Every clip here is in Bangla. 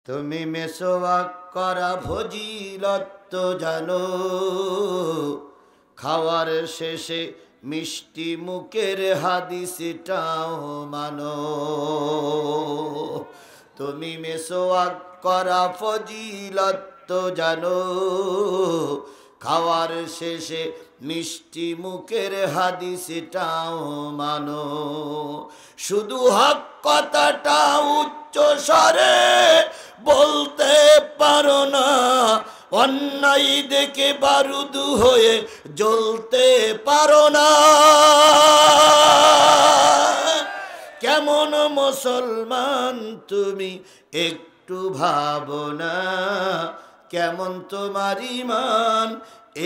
তুমি মেসওয়াক করা ফজিলত তো জানো, খাওয়ার শেষে মিষ্টি মুখের হাদিসটাও মানো। তুমি মেসওয়াক করা ফজিলত তো জানো, খাওয়ার শেষে মিষ্টি মুখের হাদিসটাও মানো। শুধু হক কথাটা উচ্চ স্বরে বলতে পারো না, অন্যায় দেখে বারুদ হয়ে জ্বলতে পারো না। কেমন মুসলমান তুমি একটু ভাবো না, কেমন তোমার ঈমান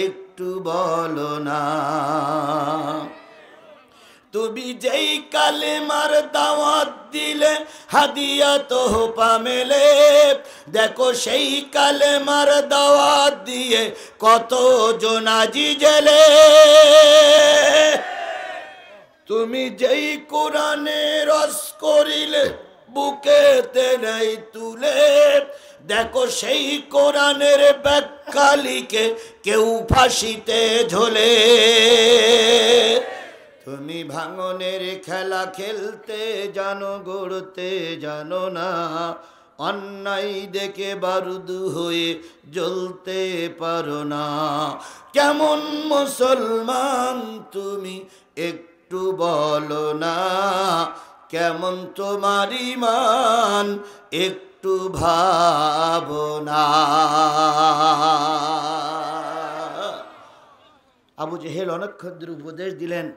একটু বলো না। তুমি যেই কালেমার দাওয়াত দিলে হাদিয়া তোহফা মেলে, দেখো সেই কালেমার দাওয়াত দিয়ে কত জনাজি জেলে। তুমি যেই কোরআনে রস করিলে বুকেতে নেই তুলে, দেখো সেই কোরআনের ব্যাখ্যা লিখে কেউ ফাঁসিতে ঝোলে। তুমি ভাঙনের খেলা খেলতে জানো, গড়তে জানো না, অন্যায় দেখে বারুদ হয়ে জ্বলতে পারো না। কেমন মুসলমান তুমি একটু বলো না, কেমন তোমার ঈমান একটু ভাবো না। আবু জেহেল অনেকক্ষণ উপদেশ দিলেন।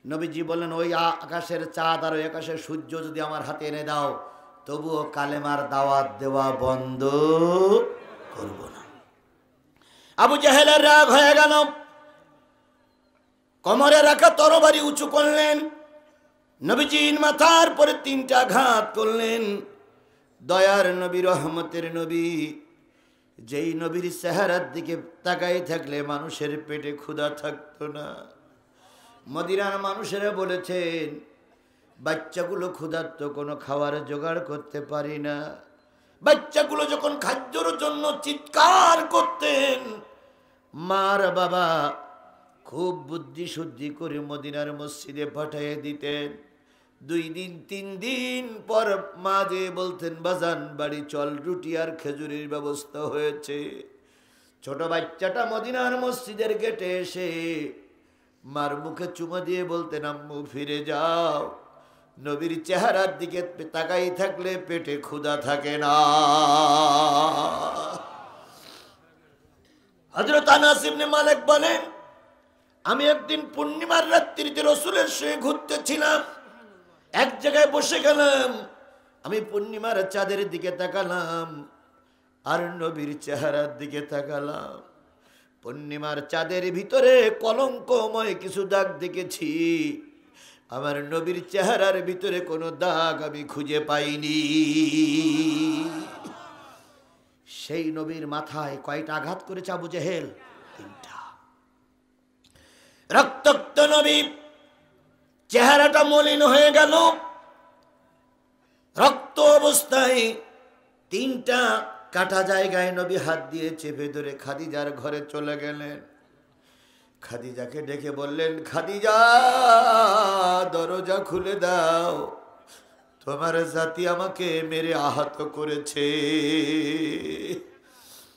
নবীজি বললেন, ওই আকাশের চাঁদ আর ওই আকাশের সূর্য যদি আমার হাতে এনে দাও, তবুও কালেমার দাওয়াত দেওয়া বন্ধ করব না। আবু জেহেলের রাগ হয়ে গেল, কোমরে রাখা তরবারি উঁচু করলেন, নবীজির মাথার পরে 3টা আঘাত করলেন। দয়ার নবী, রহমতের নবী, যেই নবীর চেহারার দিকে তাকাই থাকলে মানুষের পেটে ক্ষুধা থাকতো না। মদিনার মানুষেরা বলেছেন, বাচ্চাগুলো ক্ষুধার্ত, কোনো খাবার জোগাড় করতে পারি না। বাচ্চাগুলো যখন খাদ্যর জন্য চিৎকার করতেন, মার বাবা খুব বুদ্ধি শুদ্ধি করে মদিনার মসজিদে পাঠিয়ে দিতেন। 2 দিন 3 দিন পর মা যে বলতেন, বাজান বাড়ি চল, রুটি আর খেজুরির ব্যবস্থা হয়েছে। ছোট বাচ্চাটা মদিনার মসজিদের গেটে এসে মার মুখে চুমা দিয়ে বলতেন, আম্মু ফিরে যাও। নবীর চেহারার দিকে তাকাই থাকলে পেটে ক্ষুধা থাকে না। হযরত আনাস ইবনে মালিক বলেন, আমি একদিন পূর্ণিমার রাত্রিতে রাসূলের সঙ্গে ঘুরতেছিলাম, এক জায়গায় বসে গেলাম। আমি পূর্ণিমার চাঁদের দিকে তাকালাম আর নবীর চেহারার দিকে তাকালাম। পূর্ণিমার চাঁদের ভিতরে কলঙ্কময় কিছু দাগ দেখেছি, আমার নবীর চেহারার ভিতরে কোনো দাগ আমি খুঁজে পাইনি। সেই নবীর মাথায় কয়টা আঘাত করেছে আবু জেহেল? 3টা। রক্তাক্ত নবী, চেহারাটা মলিন হয়ে গেল। রক্ত অবস্থায় 3টা কাটা জায়গায় নবী হাত দিয়ে চেপে ধরে খাদিজার ঘরে চলে গেলেন। খাদিজাকে ডেকে বললেন, খাদিজা দরজা খুলে দাও, তোমার জাতি আমাকে মেরে আহত করেছে।